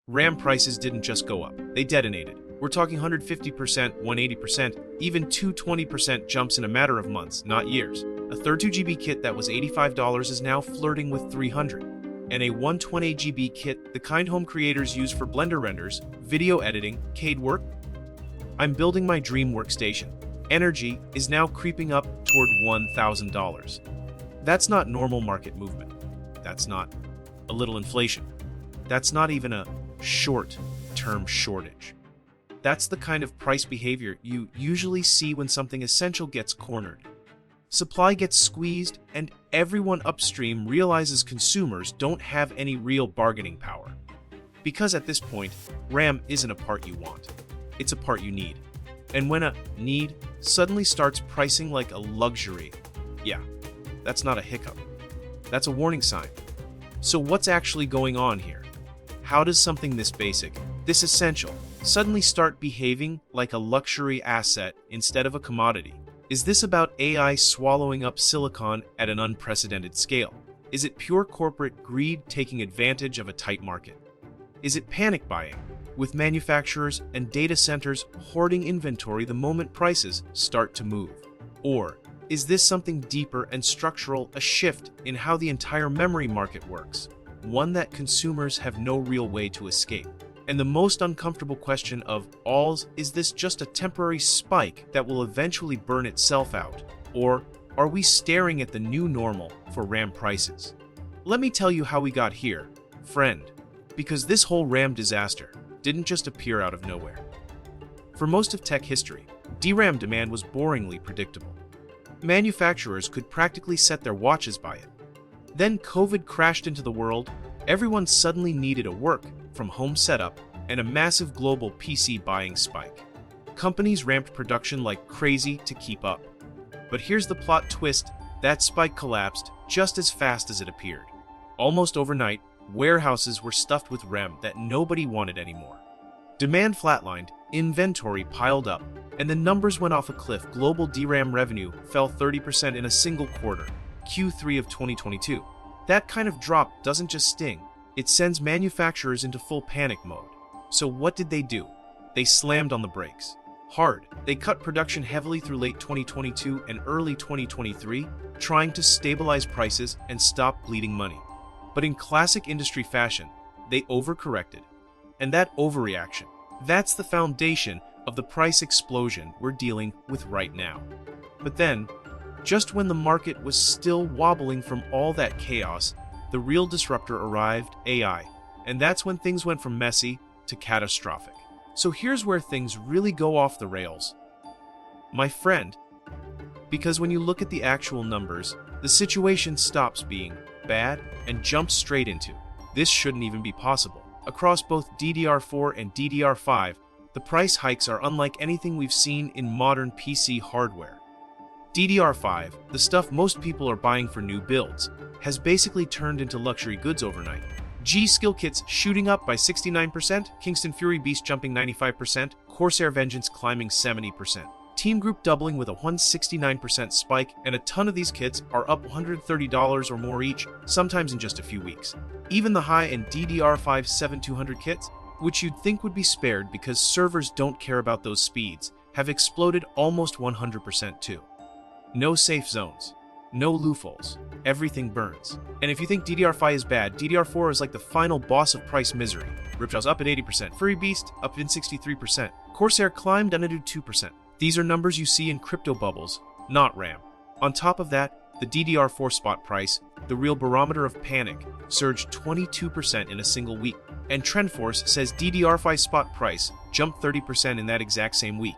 RAM prices didn't just go up, they detonated. We're talking 150%, 180%, even 220% jumps in a matter of months, not years. A 32GB kit that was $85 is now flirting with $300. And a 128GB kit, the kind home creators use for Blender renders, video editing, CAD work? I'm building my dream workstation. Energy is now creeping up toward $1,000. That's not normal market movement. That's not a little inflation. That's not even a short-term shortage. That's the kind of price behavior you usually see when something essential gets cornered. Supply gets squeezed, and everyone upstream realizes consumers don't have any real bargaining power. Because at this point, RAM isn't a part you want. It's a part you need. And when a need suddenly starts pricing like a luxury, yeah, that's not a hiccup. That's a warning sign. So what's actually going on here? How does something this basic, this essential, suddenly start behaving like a luxury asset instead of a commodity? Is this about AI swallowing up silicon at an unprecedented scale? Is it pure corporate greed taking advantage of a tight market? Is it panic buying, with manufacturers and data centers hoarding inventory the moment prices start to move? Or is this something deeper and structural, a shift in how the entire memory market works, one that consumers have no real way to escape? And the most uncomfortable question of all, is this just a temporary spike that will eventually burn itself out? Or are we staring at the new normal for RAM prices? Let me tell you how we got here, friend, because this whole RAM disaster didn't just appear out of nowhere. For most of tech history, DRAM demand was boringly predictable. Manufacturers could practically set their watches by it. Then COVID crashed into the world, everyone suddenly needed a work-from-home setup and a massive global PC buying spike. Companies ramped production like crazy to keep up. But here's the plot twist, that spike collapsed just as fast as it appeared. Almost overnight, warehouses were stuffed with RAM that nobody wanted anymore. Demand flatlined, inventory piled up, and the numbers went off a cliff. Global DRAM revenue fell 30% in a single quarter, Q3 of 2022. That kind of drop doesn't just sting, it sends manufacturers into full panic mode. So what did they do? They slammed on the brakes. Hard. They cut production heavily through late 2022 and early 2023, trying to stabilize prices and stop bleeding money. But in classic industry fashion, they overcorrected. And that overreaction, that's the foundation of the price explosion we're dealing with right now. But then, just when the market was still wobbling from all that chaos, the real disruptor arrived, AI. And that's when things went from messy to catastrophic. So here's where things really go off the rails, my friend. Because when you look at the actual numbers, the situation stops being bad and jumps straight into, this shouldn't even be possible. Across both DDR4 and DDR5, the price hikes are unlike anything we've seen in modern PC hardware. DDR5, the stuff most people are buying for new builds, has basically turned into luxury goods overnight. G-Skill kits shooting up by 69%, Kingston Fury Beast jumping 95%, Corsair Vengeance climbing 70%, Team Group doubling with a 169% spike, and a ton of these kits are up $130 or more each, sometimes in just a few weeks. Even the high-end DDR5 7200 kits, which you'd think would be spared because servers don't care about those speeds, have exploded almost 100% too. No safe zones. No loopholes. Everything burns. And if you think DDR5 is bad, DDR4 is like the final boss of price misery. Ripjaw's up at 80%, Fury Beast up in 63%, Corsair climbed under 2%. These are numbers you see in crypto bubbles, not RAM. On top of that, the DDR4 spot price, the real barometer of panic, surged 22% in a single week. And TrendForce says DDR5 spot price jumped 30% in that exact same week.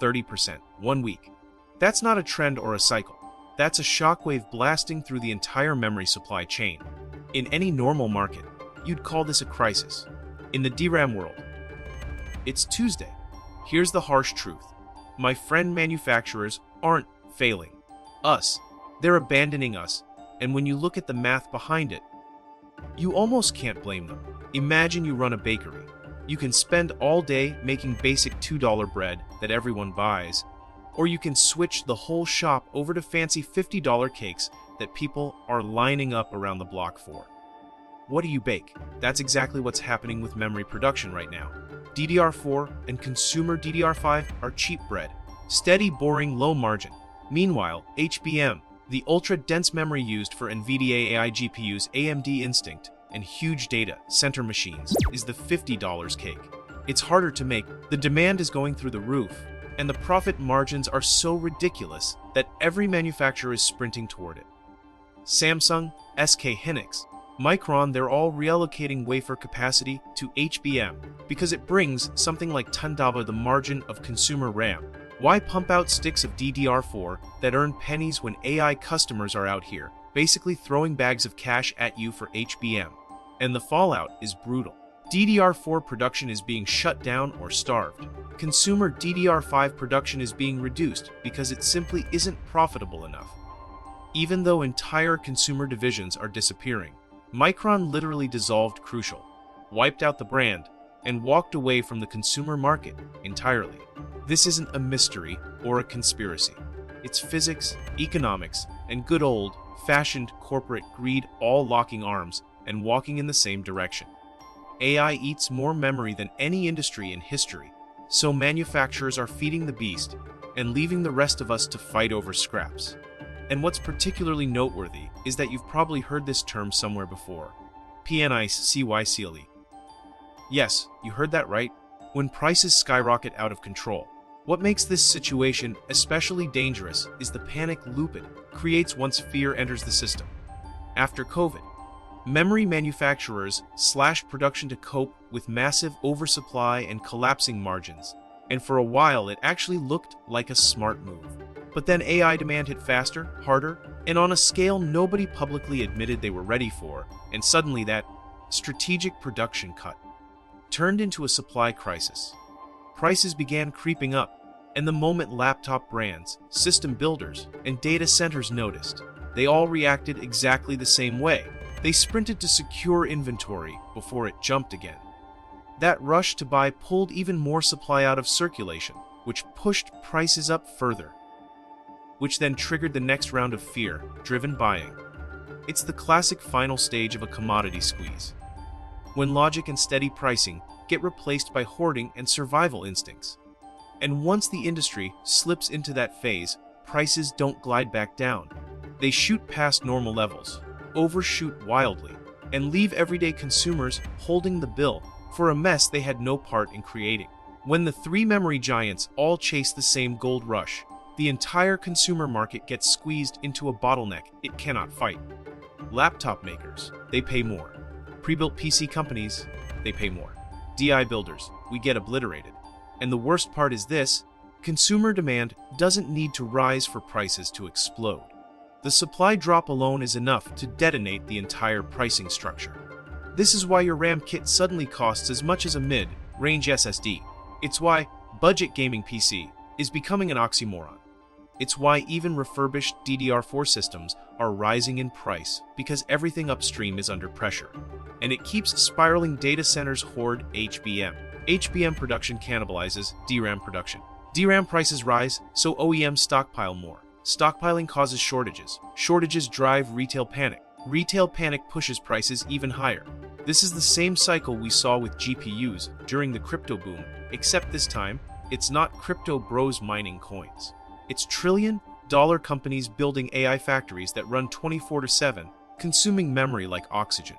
30%, 1 week. That's not a trend or a cycle. That's a shockwave blasting through the entire memory supply chain. In any normal market, you'd call this a crisis. In the DRAM world, it's Tuesday. Here's the harsh truth. My friend, manufacturers aren't failing us. They're abandoning us. And when you look at the math behind it, you almost can't blame them. Imagine you run a bakery. You can spend all day making basic $2 bread that everyone buys, or you can switch the whole shop over to fancy $50 cakes that people are lining up around the block for. What do you bake? That's exactly what's happening with memory production right now. DDR4 and consumer DDR5 are cheap bread. Steady, boring, low margin. Meanwhile, HBM, the ultra-dense memory used for NVIDIA AI GPUs, AMD Instinct, and huge data center machines, is the $50 cake. It's harder to make, the demand is going through the roof, and the profit margins are so ridiculous that every manufacturer is sprinting toward it. Samsung, SK Hynix, Micron, they're all reallocating wafer capacity to HBM because it brings something like $10 the margin of consumer RAM. Why pump out sticks of DDR4 that earn pennies when AI customers are out here, basically throwing bags of cash at you for HBM? And the fallout is brutal. DDR4 production is being shut down or starved. Consumer DDR5 production is being reduced because it simply isn't profitable enough. Even though entire consumer divisions are disappearing, Micron literally dissolved Crucial, wiped out the brand, and walked away from the consumer market entirely. This isn't a mystery or a conspiracy. It's physics, economics, and good old-fashioned corporate greed all locking arms and walking in the same direction. AI eats more memory than any industry in history, so manufacturers are feeding the beast and leaving the rest of us to fight over scraps. And what's particularly noteworthy is that you've probably heard this term somewhere before. PNICYCLE. Yes, you heard that right. When prices skyrocket out of control. What makes this situation especially dangerous is the panic loop it creates once fear enters the system. After COVID, memory manufacturers slashed production to cope with massive oversupply and collapsing margins, and for a while it actually looked like a smart move. But then AI demand hit faster, harder, and on a scale nobody publicly admitted they were ready for, and suddenly that strategic production cut turned into a supply crisis. Prices began creeping up, and the moment laptop brands, system builders, and data centers noticed, they all reacted exactly the same way. They sprinted to secure inventory before it jumped again. That rush to buy pulled even more supply out of circulation, which pushed prices up further, which then triggered the next round of fear-driven buying. It's the classic final stage of a commodity squeeze, when logic and steady pricing get replaced by hoarding and survival instincts. And once the industry slips into that phase, prices don't glide back down. They shoot past normal levels, overshoot wildly, and leave everyday consumers holding the bill for a mess they had no part in creating. When the three memory giants all chase the same gold rush, the entire consumer market gets squeezed into a bottleneck it cannot fight. Laptop makers, they pay more. Pre-built PC companies, they pay more. DI builders, we get obliterated. And the worst part is this: consumer demand doesn't need to rise for prices to explode. The supply drop alone is enough to detonate the entire pricing structure. This is why your RAM kit suddenly costs as much as a mid-range SSD. It's why budget gaming PC is becoming an oxymoron. It's why even refurbished DDR4 systems are rising in price, because everything upstream is under pressure. And it keeps spiraling. Data centers hoard HBM. HBM production cannibalizes DRAM production. DRAM prices rise, so OEMs stockpile more. Stockpiling causes shortages. Shortages drive retail panic. Retail panic pushes prices even higher. This is the same cycle we saw with GPUs during the crypto boom, except this time, it's not crypto bros mining coins. It's trillion-dollar companies building AI factories that run 24/7, consuming memory like oxygen.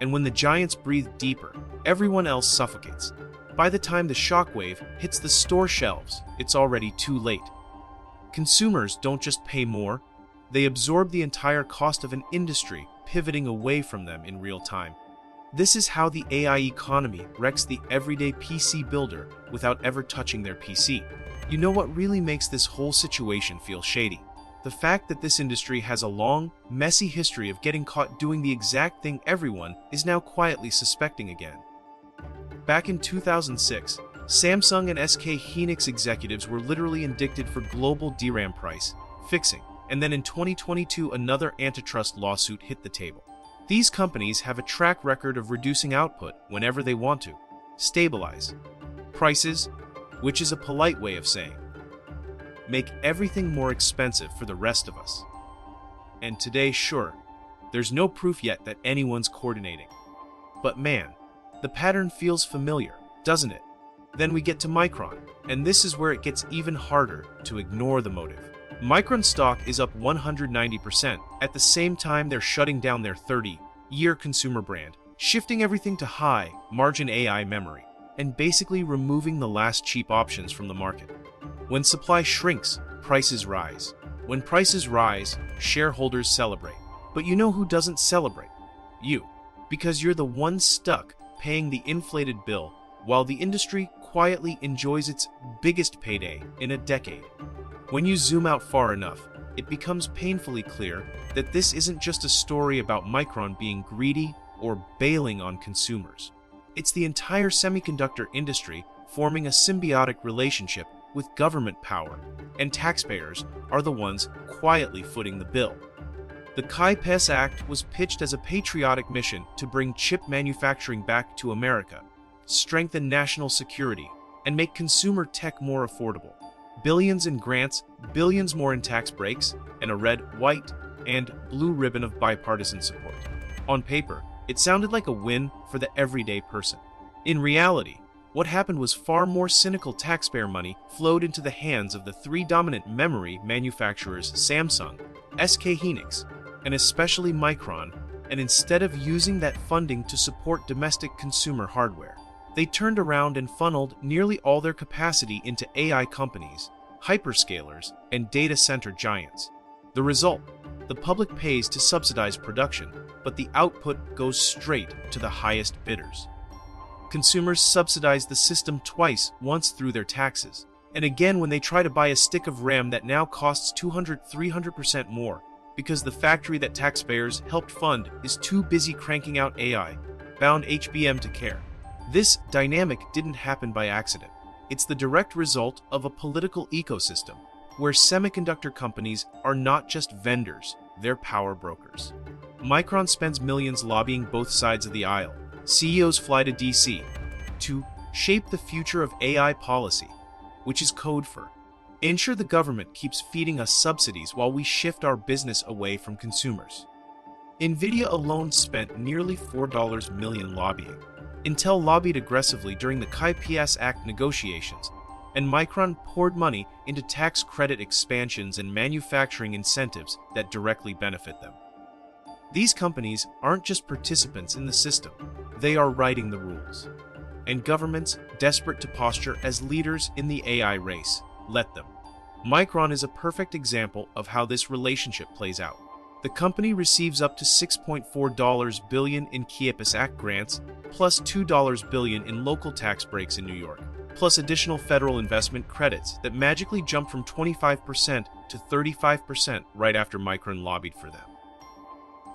And when the giants breathe deeper, everyone else suffocates. By the time the shockwave hits the store shelves, it's already too late. Consumers don't just pay more, they absorb the entire cost of an industry pivoting away from them in real time. This is how the AI economy wrecks the everyday PC builder without ever touching their PC. You know what really makes this whole situation feel shady? The fact that this industry has a long, messy history of getting caught doing the exact thing everyone is now quietly suspecting again. Back in 2006, Samsung and SK Hynix executives were literally indicted for global DRAM price fixing, and then in 2022 another antitrust lawsuit hit the table. These companies have a track record of reducing output whenever they want to, stabilize prices, which is a polite way of saying make everything more expensive for the rest of us. And today, sure, There's no proof yet that anyone's coordinating. But man, the pattern feels familiar, doesn't it? Then we get to Micron, and this is where it gets even harder to ignore the motive. Micron stock is up 190%. At the same time, they're shutting down their 30-year consumer brand, shifting everything to high-margin AI memory, and basically removing the last cheap options from the market. When supply shrinks, prices rise. When prices rise, shareholders celebrate. But you know who doesn't celebrate? You. Because you're the one stuck paying the inflated bill while the industry quietly enjoys its biggest payday in a decade. When you zoom out far enough, it becomes painfully clear that this isn't just a story about Micron being greedy or bailing on consumers. It's the entire semiconductor industry forming a symbiotic relationship with government power, and taxpayers are the ones quietly footing the bill. The Taxpayers Act was pitched as a patriotic mission to bring chip manufacturing back to America, strengthen national security, and make consumer tech more affordable. Billions in grants, billions more in tax breaks, and a red, white, and blue ribbon of bipartisan support. On paper, it sounded like a win for the everyday person. In reality, what happened was far more cynical taxpayer money flowed into the hands of the three dominant memory manufacturers Samsung, SK Hynix, and especially Micron, and instead of using that funding to support domestic consumer hardware, they turned around and funneled nearly all their capacity into AI companies, hyperscalers, and data center giants. The result: the public pays to subsidize production, but the output goes straight to the highest bidders. Consumers subsidize the system twice, once through their taxes, and again when they try to buy a stick of RAM that now costs 200–300% more, because the factory that taxpayers helped fund is too busy cranking out AI-bound HBM to care. This dynamic didn't happen by accident. It's the direct result of a political ecosystem, where semiconductor companies are not just vendors, they're power brokers. Micron spends millions lobbying both sides of the aisle. CEOs fly to DC to shape the future of AI policy, which is code for ensure the government keeps feeding us subsidies while we shift our business away from consumers. Nvidia alone spent nearly $4 million lobbying. Intel lobbied aggressively during the Taxpayers Act negotiations, and Micron poured money into tax credit expansions and manufacturing incentives that directly benefit them. These companies aren't just participants in the system, they are writing the rules. And governments, desperate to posture as leaders in the AI race, let them. Micron is a perfect example of how this relationship plays out. The company receives up to $6.4 billion in Taxpayers Act grants, plus $2 billion in local tax breaks in New York, plus additional federal investment credits that magically jumped from 25% to 35% right after Micron lobbied for them.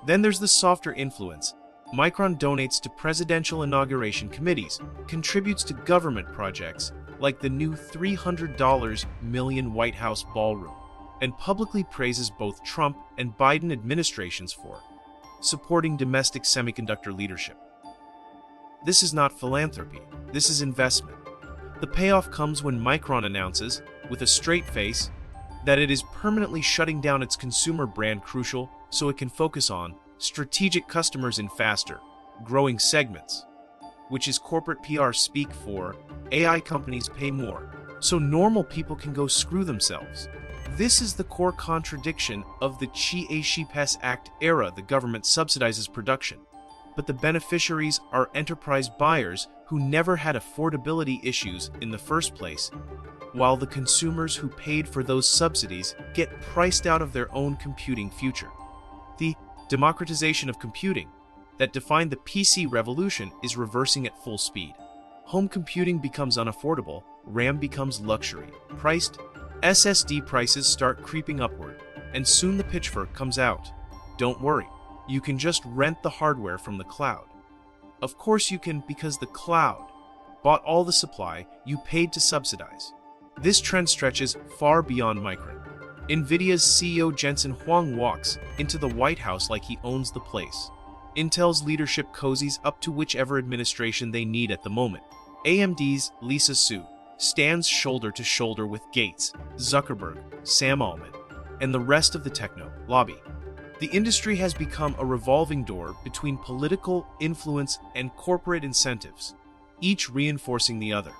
Then there's the softer influence. Micron donates to presidential inauguration committees, contributes to government projects like the new $300 million White House ballroom, and publicly praises both Trump and Biden administrations for supporting domestic semiconductor leadership. This is not philanthropy, this is investment. The payoff comes when Micron announces, with a straight face, that it is permanently shutting down its consumer brand Crucial so it can focus on strategic customers in faster, growing segments, which is corporate PR speak for AI companies pay more, so normal people can go screw themselves. This is the core contradiction of the Taxpayers Act era. The government subsidizes production, but the beneficiaries are enterprise buyers who never had affordability issues in the first place, while the consumers who paid for those subsidies get priced out of their own computing future. The democratization of computing that defined the PC revolution is reversing at full speed. Home computing becomes unaffordable, RAM becomes luxury. Priced SSD prices start creeping upward, and soon the pitchfork comes out. Don't worry, you can just rent the hardware from the cloud. Of course you can, because the cloud bought all the supply you paid to subsidize. This trend stretches far beyond Micron. Nvidia's CEO Jensen Huang walks into the White House like he owns the place. Intel's leadership cozies up to whichever administration they need at the moment. AMD's Lisa Su stands shoulder to shoulder with Gates, Zuckerberg, Sam Altman, and the rest of the techno lobby. The industry has become a revolving door between political influence and corporate incentives, each reinforcing the other.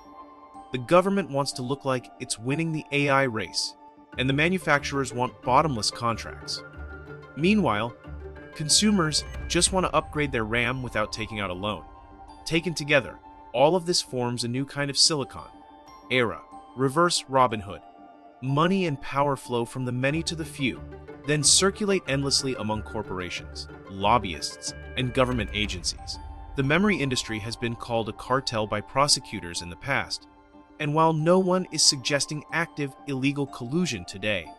The government wants to look like it's winning the AI race, and the manufacturers want bottomless contracts. Meanwhile, consumers just want to upgrade their RAM without taking out a loan. Taken together, all of this forms a new kind of silicon era, reverse Robin Hood. Money and power flow from the many to the few, then circulate endlessly among corporations, lobbyists, and government agencies. The memory industry has been called a cartel by prosecutors in the past, and while no one is suggesting active illegal collusion today,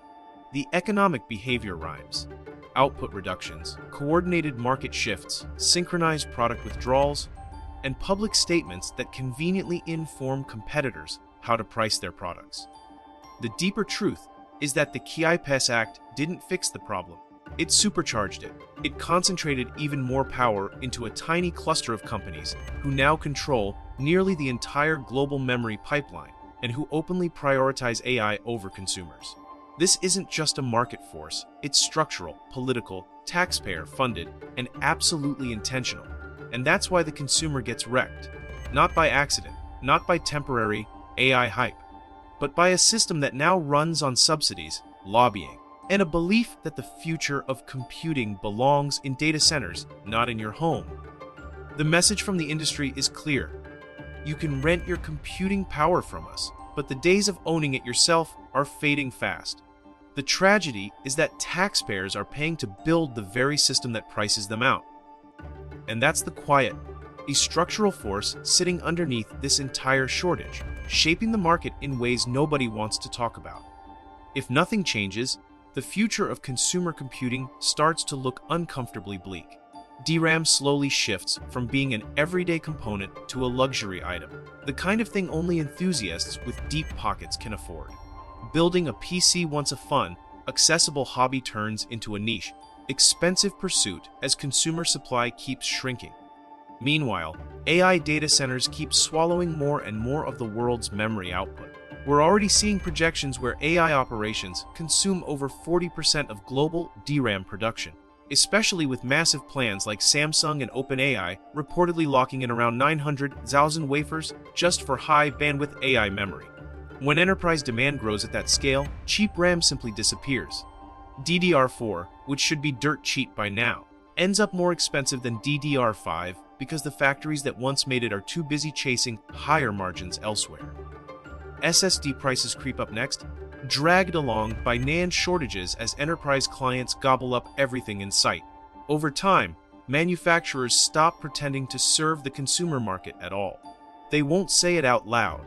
the economic behavior rhymes. Output reductions, coordinated market shifts, synchronized product withdrawals, and public statements that conveniently inform competitors how to price their products. The deeper truth is that the Chiapas Act didn't fix the problem. It supercharged it. It concentrated even more power into a tiny cluster of companies who now control nearly the entire global memory pipeline and who openly prioritize AI over consumers. This isn't just a market force, it's structural, political, taxpayer-funded, and absolutely intentional. And that's why the consumer gets wrecked. Not by accident, not by temporary AI hype, but by a system that now runs on subsidies, lobbying, and a belief that the future of computing belongs in data centers, not in your home. The message from the industry is clear. You can rent your computing power from us, but the days of owning it yourself are fading fast. The tragedy is that taxpayers are paying to build the very system that prices them out. And that's the quiet, a structural force sitting underneath this entire shortage, shaping the market in ways nobody wants to talk about. If nothing changes, the future of consumer computing starts to look uncomfortably bleak. DRAM slowly shifts from being an everyday component to a luxury item, the kind of thing only enthusiasts with deep pockets can afford. Building a PC once a fun, accessible hobby turns into a niche, expensive pursuit as consumer supply keeps shrinking. Meanwhile, AI data centers keep swallowing more and more of the world's memory output. We're already seeing projections where AI operations consume over 40% of global DRAM production, especially with massive plans like Samsung and OpenAI reportedly locking in around 900,000 wafers just for high-bandwidth AI memory. When enterprise demand grows at that scale, cheap RAM simply disappears. DDR4, which should be dirt cheap by now, ends up more expensive than DDR5 because the factories that once made it are too busy chasing higher margins elsewhere. SSD prices creep up next, dragged along by NAND shortages as enterprise clients gobble up everything in sight. Over time, manufacturers stop pretending to serve the consumer market at all. They won't say it out loud,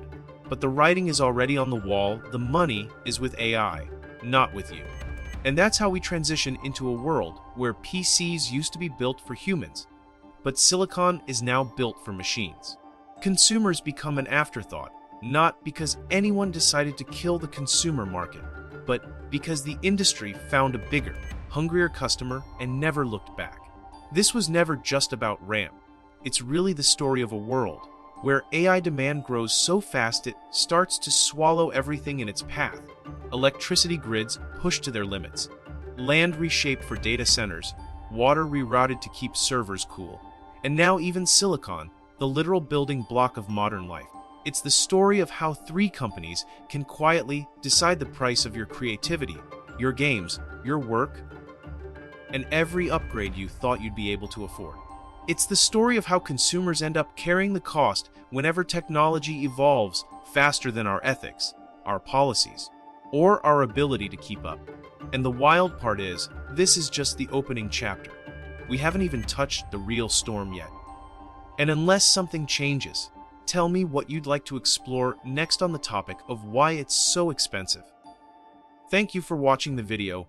but the writing is already on the wall. The money is with AI, not with you. And that's how we transition into a world where PCs used to be built for humans, but silicon is now built for machines. Consumers become an afterthought, not because anyone decided to kill the consumer market, but because the industry found a bigger, hungrier customer and never looked back. This was never just about RAM. It's really the story of a world where AI demand grows so fast it starts to swallow everything in its path. Electricity grids pushed to their limits, land reshaped for data centers, water rerouted to keep servers cool, and now even silicon, the literal building block of modern life. It's the story of how three companies can quietly decide the price of your creativity, your games, your work, and every upgrade you thought you'd be able to afford. It's the story of how consumers end up carrying the cost whenever technology evolves faster than our ethics, our policies, or our ability to keep up. And the wild part is, this is just the opening chapter. We haven't even touched the real storm yet. And unless something changes, tell me what you'd like to explore next on the topic of why it's so expensive. Thank you for watching the video.